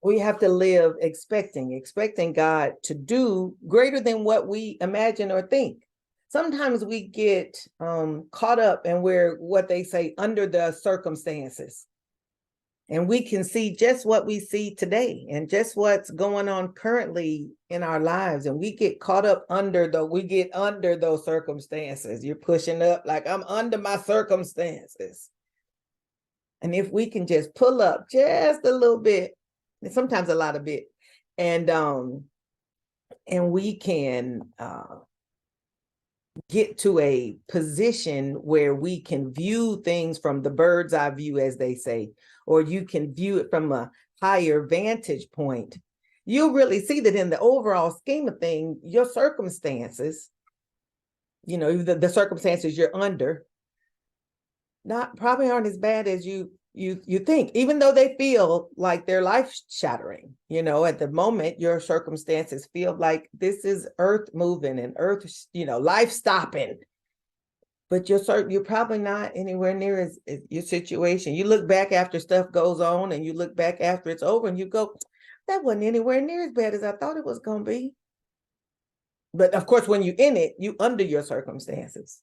We have to live expecting God to do greater than what we imagine or think. Sometimes we get caught up and we're, what they say, under the circumstances. And we can see just what we see today and just what's going on currently in our lives. And we get caught up under those circumstances. You're pushing up like, I'm under my circumstances. And if we can just pull up just a little bit, and sometimes a lot of bit, and we can get to a position where we can view things from the bird's eye view, as they say, or you can view it from a higher vantage point, you'll really see that in the overall scheme of things, your circumstances, the circumstances you're under, probably aren't as bad as you think, even though they feel like they're life-shattering. At the moment, your circumstances feel like this is earth moving and earth, life-stopping. But you're probably not anywhere near as your situation. You look back after stuff goes on, and you look back after it's over, and you go, that wasn't anywhere near as bad as I thought it was going to be. But of course, when you're in it, you under your circumstances.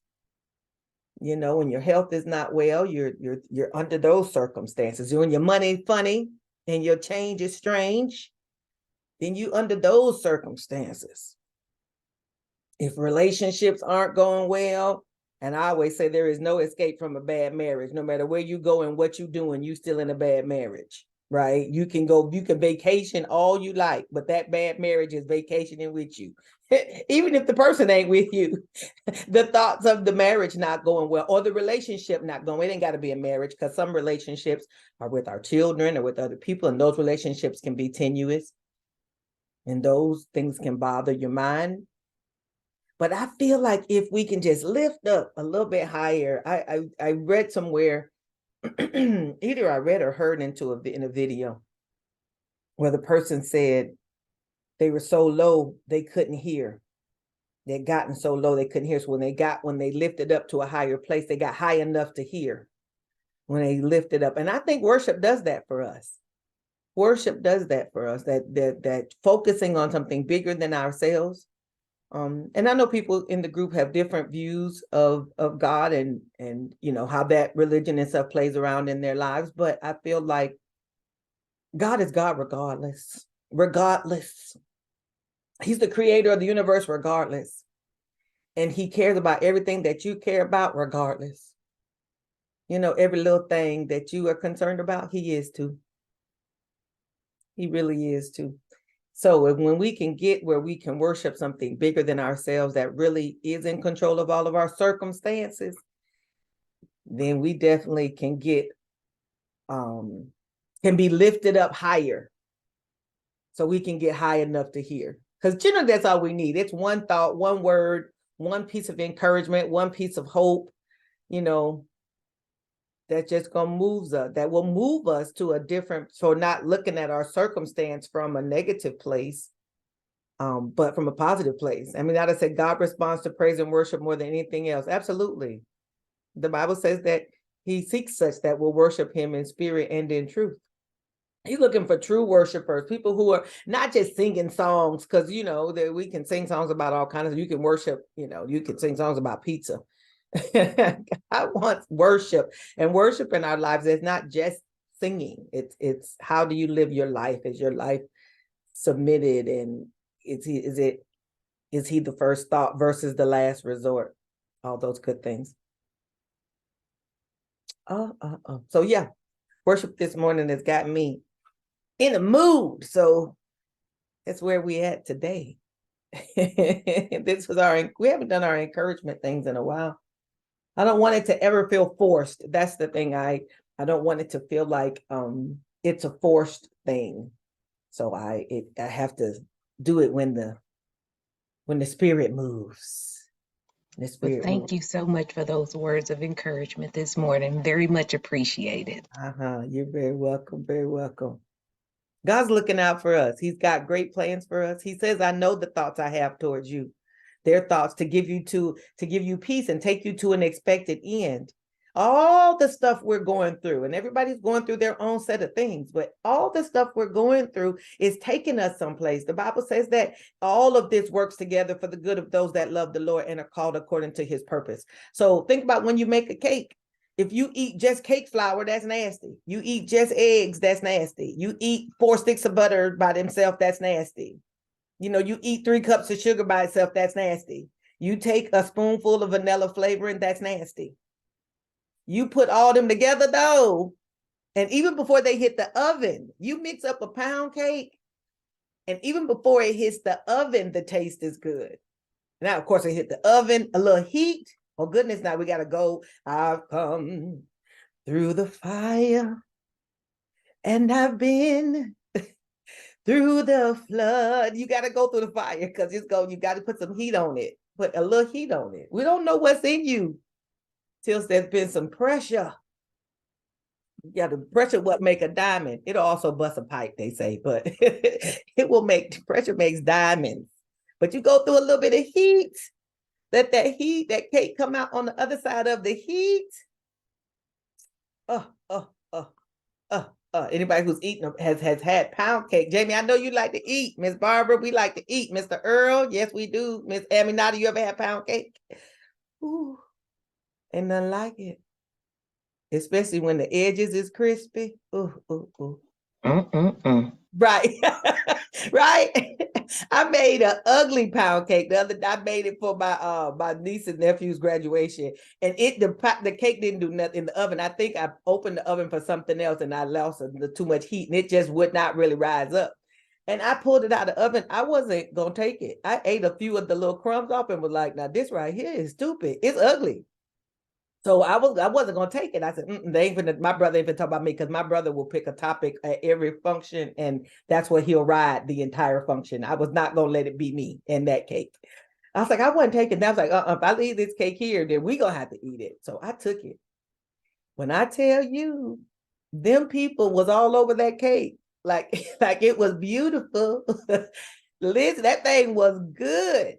When your health is not well, you're under those circumstances. When your money funny and your change is strange, then you under those circumstances. If relationships aren't going well, and I always say there is no escape from a bad marriage. No matter where you go and what you're doing, you still in a bad marriage, right? You can vacation all you like, but that bad marriage is vacationing with you. Even if the person ain't with you, the thoughts of the marriage not going well, or the relationship not going, it ain't got to be a marriage, because some relationships are with our children or with other people, and those relationships can be tenuous, and those things can bother your mind. But I feel like if we can just lift up a little bit higher, I read somewhere, either I read or heard in a video, where the person said they were so low they couldn't hear. They'd gotten so low they couldn't hear. So when they lifted up to a higher place, they got high enough to hear when they lifted up. And I think worship does that for us. Worship does that for us, that focusing on something bigger than ourselves. And I know people in the group have different views of God and how that religion and stuff plays around in their lives. But I feel like God is God regardless. He's the creator of the universe regardless. And he cares about everything that you care about regardless. Every little thing that you are concerned about, he is too. He really is too. So when we can get where we can worship something bigger than ourselves that really is in control of all of our circumstances, then we definitely can be lifted up higher, so we can get high enough to hear. Because generally that's all we need. It's one thought, one word, one piece of encouragement, one piece of hope, that's just going to move us, that will move us to a different, so not looking at our circumstance from a negative place, but from a positive place. I mean, I said God responds to praise and worship more than anything else. Absolutely. The Bible says that he seeks such that will worship him in spirit and in truth. He's looking for true worshipers, people who are not just singing songs, because, that we can sing songs about all kinds of, you can worship, you can sing songs about pizza. God wants worship, and worship in our lives is not just singing. It's how do you live your life? Is your life submitted, and is he the first thought versus the last resort? All those good things. So yeah, worship this morning has got me in a mood. So that's where we at today. We haven't done our encouragement things in a while. I don't want it to ever feel forced. That's the thing. I don't want it to feel like it's a forced thing. So I have to do it when the spirit moves. Well, thank you so much for those words of encouragement this morning. Very much appreciated. You're very welcome. Very welcome. God's looking out for us. He's got great plans for us. He says, I know the thoughts I have towards you. Their thoughts to give you peace and take you to an expected end. all the stuff we're going through, and everybody's going through their own set of things, but all the stuff we're going through is taking us someplace. The Bible says that all of this works together for the good of those that love the Lord and are called according to his purpose. So think about when you make a cake. If you eat just cake flour, that's nasty. You eat just eggs, that's nasty. You eat 4 sticks of butter by themselves, that's nasty. You know, you eat 3 cups of sugar by itself, that's nasty. You take a spoonful of vanilla flavoring, that's nasty. You put all them together though, and even before they hit the oven, you mix up a pound cake, and even before it hits the oven, the taste is good. Now, of course, it hit the oven, a little heat. Oh goodness, now we gotta go. I've come through the fire, and I've been through the flood. You gotta go through the fire because you gotta put some heat on it. Put a little heat on it. We don't know what's in you till there's been some pressure. You got to pressure what make a diamond. It'll also bust a pipe, they say, but it will make, pressure makes diamonds. But you go through a little bit of heat, let that heat, that cake come out on the other side of the heat. Anybody who's eaten has had pound cake. Jamie, I know you like to eat. Miss Barbara, we like to eat. Mr. Earl, yes, we do. Miss Aminata, you ever had pound cake? Ooh, ain't nothing like it. Especially when the edges is crispy. Ooh, ooh, ooh. Right. Right. I made an ugly pound cake the other day. I made it for my niece and nephew's graduation, and the cake didn't do nothing in the oven. I think I opened the oven for something else, and I lost too much heat, and it just would not really rise up. And I pulled it out of the oven. I wasn't gonna take it. I ate a few of the little crumbs off and was like, "Now this right here is stupid. It's ugly." So I wasn't gonna take it. I said, they ain't gonna, my brother ain't gonna talk about me, because my brother will pick a topic at every function, and that's what he'll ride the entire function. I was not gonna let it be me and that cake. I was like, I wasn't taking that. I was like, if I leave this cake here, then we gonna have to eat it. So I took it. When I tell you, them people was all over that cake, like it was beautiful. Listen, that thing was good.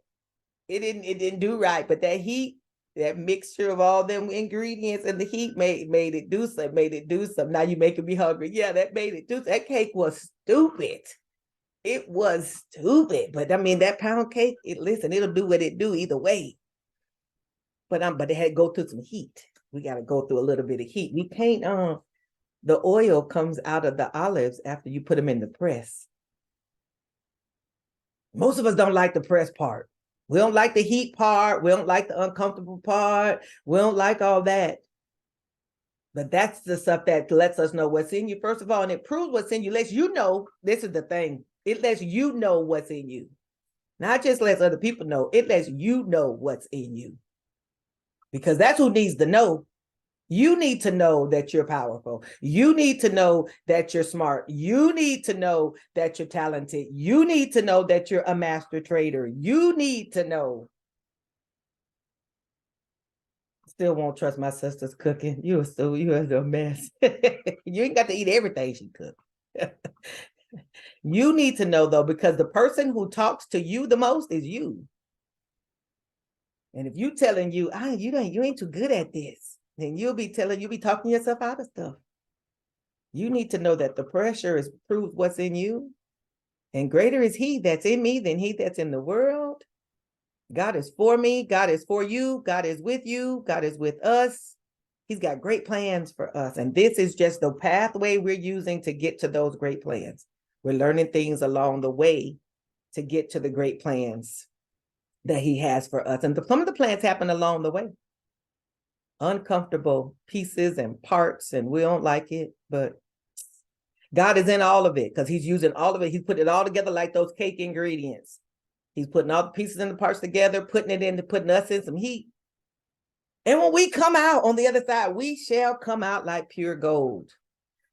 It didn't do right, but that heat, that mixture of all them ingredients and the heat made it do something. Now you making me hungry. Yeah, that made it do something. That cake was stupid. It was stupid. But I mean, that pound cake, listen, it'll do what it do either way. But it had to go through some heat. We got to go through a little bit of heat. We can't, the oil comes out of the olives after you put them in the press. Most of us don't like the press part. We don't like the heat part. We don't like the uncomfortable part. We don't like all that. But that's the stuff that lets us know what's in you, first of all, and it proves what's in you. Lets you know, this is the thing. It lets you know what's in you. Not just lets other people know. It lets you know what's in you. Because that's who needs to know. You need to know that you're powerful. You need to know that you're smart. You need to know that you're talented. You need to know that you're a master trader. You need to know. Still won't trust my sister's cooking. You're a mess. You ain't got to eat everything she cooked. You need to know though, because the person who talks to you the most is you. And if you telling you, you ain't too good at this, then you'll be talking yourself out of stuff. You need to know that the pressure proves what's in you. And greater is he that's in me than he that's in the world. God is for me. God is for you. God is with you. God is with us. He's got great plans for us. And this is just the pathway we're using to get to those great plans. We're learning things along the way to get to the great plans that he has for us. And some of the plans happen along the way. Uncomfortable pieces and parts, and we don't like it, but God is in all of it, because he's using all of it. He's putting it all together like those cake ingredients. He's putting all the pieces and the parts together, putting us in some heat. And when we come out on the other side, we shall come out like pure gold.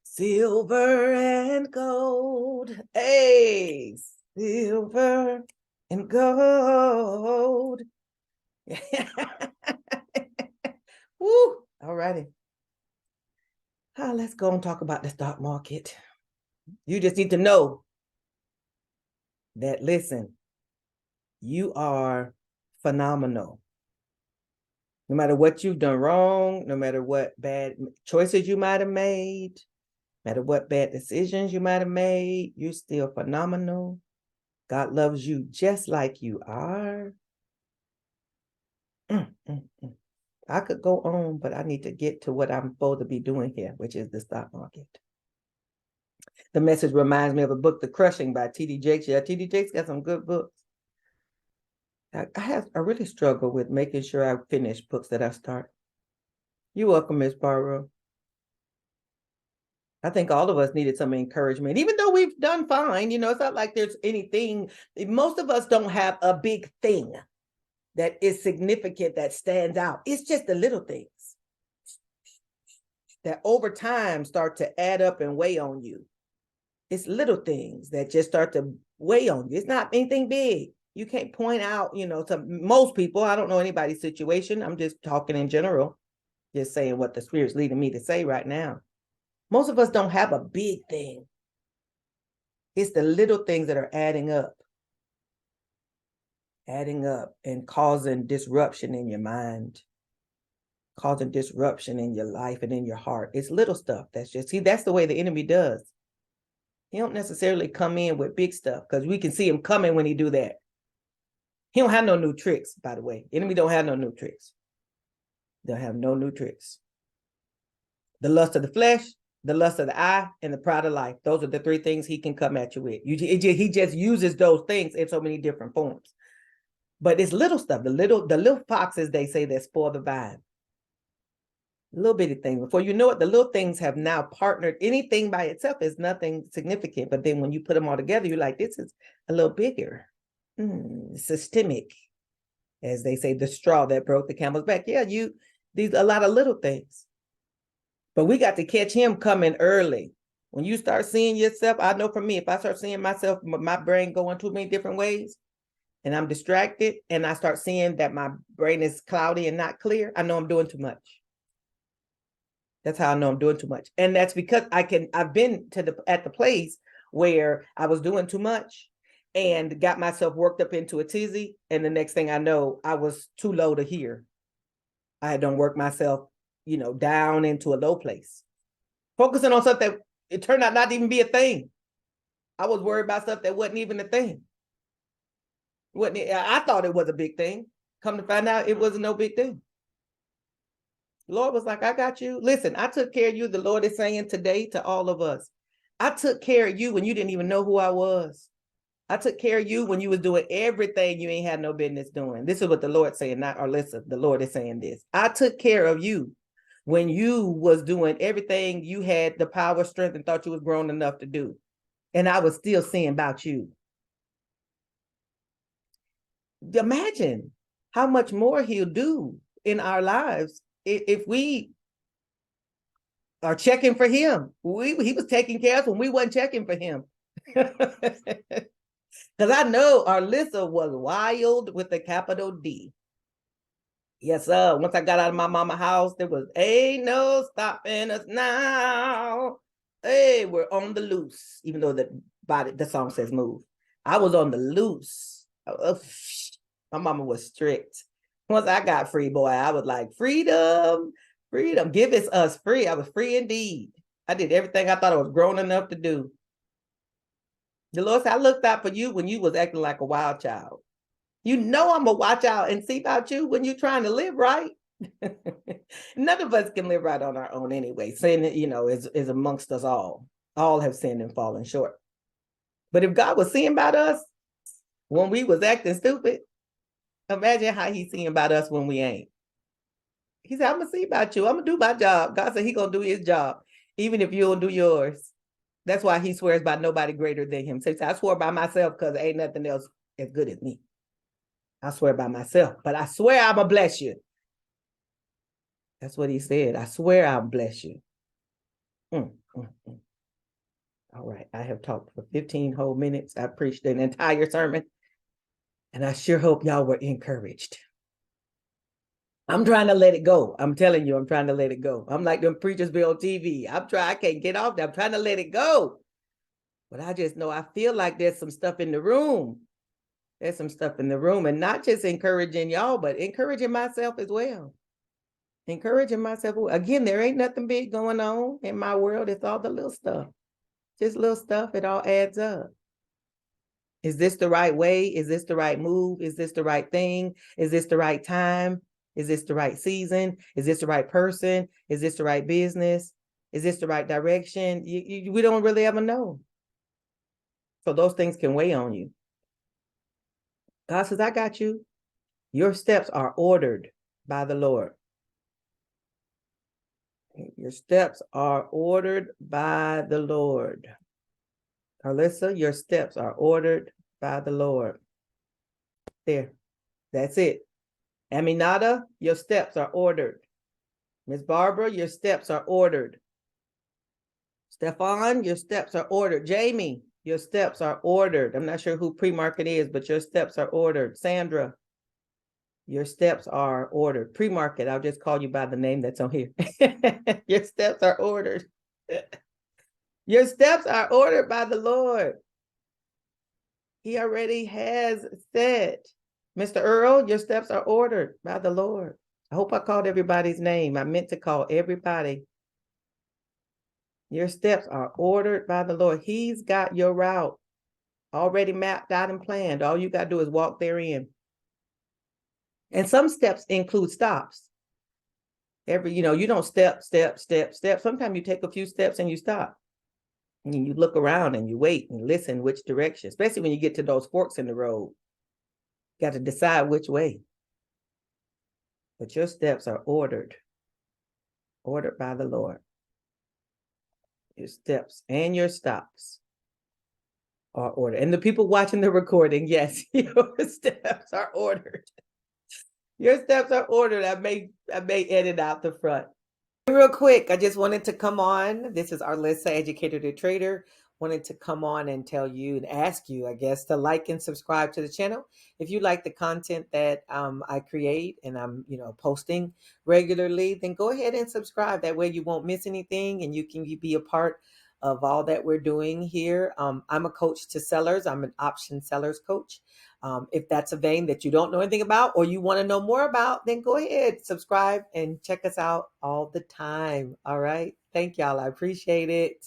Silver and gold. Hey, silver and gold. Woo, all righty. Let's go and talk about the stock market. You just need to know that, listen, you are phenomenal. No matter what you've done wrong, no matter what bad choices you might have made, no matter what bad decisions you might have made, you're still phenomenal. God loves you just like you are. I could go on, but I need to get to what I'm supposed to be doing here, which is the stock market. The message reminds me of a book, The Crushing by T.D. Jakes. Yeah, T.D. Jakes got some good books. I really struggle with making sure I finish books that I start. You're welcome, Miss Barbara. I think all of us needed some encouragement, even though we've done fine. You know, it's not like there's anything. Most of us don't have a big thing that is significant, that stands out. It's just the little things that over time start to add up and weigh on you. It's little things that just start to weigh on you. It's not anything big. You can't point out, you know, to most people. I don't know anybody's situation. I'm just talking in general, just saying what the Spirit's leading me to say right now. Most of us don't have a big thing. It's the little things that are adding up and causing disruption in your mind, causing disruption in your life and in your heart. It's little stuff. That's the way the enemy does. He don't necessarily come in with big stuff because we can see him coming when he do that. He don't have no new tricks, by the way. Enemy don't have no new tricks. They'll have no new tricks. The lust of the flesh, the lust of the eye, and the pride of life. Those are the three things he can come at you with. He just uses those things in so many different forms. But it's little stuff, the little foxes, they say, that spoil the vine. Little bitty things. Before you know it, the little things have now partnered. Anything by itself is nothing significant. But then when you put them all together, you're like, this is a little bigger. Systemic, as they say, the straw that broke the camel's back. Yeah, these a lot of little things. But we got to catch him coming early. When you start seeing yourself, I know for me, if I start seeing myself, my brain going too many different ways, and I'm distracted, and I start seeing that my brain is cloudy and not clear, I know I'm doing too much. That's how I know I'm doing too much. And that's because I've been at the place where I was doing too much and got myself worked up into a tizzy. And the next thing I know, I was too low to hear. I had done work myself, down into a low place. Focusing on something that it turned out not to even be a thing. I was worried about stuff that wasn't even a thing. I thought it was a big thing. Come to find out, it wasn't no big thing. The Lord was like, I got you. Listen, I took care of you. The Lord is saying today to all of us, I took care of you when you didn't even know who I was. I took care of you when you was doing everything you ain't had no business doing. This is what the Lord's saying, not Arlissa. The Lord is saying this. I took care of you when you was doing everything you had the power, strength, and thought you was grown enough to do. And I was still seeing about you. Imagine how much more he'll do in our lives if we are checking for him. He was taking care of us when we wasn't checking for him. Because I know Arlissa was wild with a capital D. Yes, sir. Once I got out of my mama's house, there was ain't no stopping us now. Hey, we're on the loose. Even though the song says move. I was on the loose. My mama was strict. Once I got free, boy, I was like, freedom, give us free. I was free indeed. I did everything I thought I was grown enough to do. The Lord said, I looked out for you when you was acting like a wild child. I'm going to watch out and see about you when you're trying to live right. None of us can live right on our own anyway. Sin, is amongst us all. All have sinned and fallen short. But if God was seeing about us when we was acting stupid, imagine how he's seeing about us when we ain't. He said, I'm going to see about you. I'm going to do my job. God said he's going to do his job, even if you don't do yours. That's why he swears by nobody greater than him. So he said, I swore by myself because ain't nothing else as good as me. I swear by myself, but I swear I'm going to bless you. That's what he said. I swear I'll bless you. All right. I have talked for 15 whole minutes. I preached an entire sermon, and I sure hope y'all were encouraged. I'm trying to let it go. I'm telling you, I'm trying to let it go. I'm like them preachers be on TV. I can't get off there. I'm trying to let it go. But I just know I feel like there's some stuff in the room. There's some stuff in the room, and not just encouraging y'all, but encouraging myself as well. Encouraging myself. Again, there ain't nothing big going on in my world. It's all the little stuff. Just little stuff. It all adds up. Is this the right way? Is this the right move? Is this the right thing? Is this the right time? Is this the right season? Is this the right person? Is this the right business? Is this the right direction? We don't really ever know. So those things can weigh on you. God says, I got you. Your steps are ordered by the Lord. Your steps are ordered by the Lord. Arlissa, your steps are ordered by the Lord. There. That's it. Aminata, your steps are ordered. Miss Barbara, your steps are ordered. Stefan, your steps are ordered. Jamie, your steps are ordered. I'm not sure who pre-market is, but your steps are ordered. Sandra, your steps are ordered. Pre-market, I'll just call you by the name that's on here. Your steps are ordered. Your steps are ordered by the Lord. He already has said. Mr. Earl, your steps are ordered by the Lord. I hope I called everybody's name. I meant to call everybody. Your steps are ordered by the Lord. He's got your route already mapped out and planned. All you got to do is walk therein. And some steps include stops. You don't step. Sometimes you take a few steps and you stop. And you look around and you wait and listen which direction, especially when you get to those forks in the road. You got to decide which way. But your steps are ordered by the Lord. Your steps and your stops are ordered. And the people watching the recording, yes, your steps are ordered. Your steps are ordered. I may edit out the front. Real quick, I just wanted to come on. This is Arlissa, Educator to Trader. Wanted to come on and tell you and ask you, I guess, to like and subscribe to the channel. If you like the content that I create and I'm, posting regularly, then go ahead and subscribe. That way you won't miss anything and you can be a part of all that we're doing here. I'm a coach to sellers. I'm an option sellers coach. If that's a vein that you don't know anything about or you want to know more about, then go ahead, subscribe and check us out all the time. All right. Thank y'all. I appreciate it.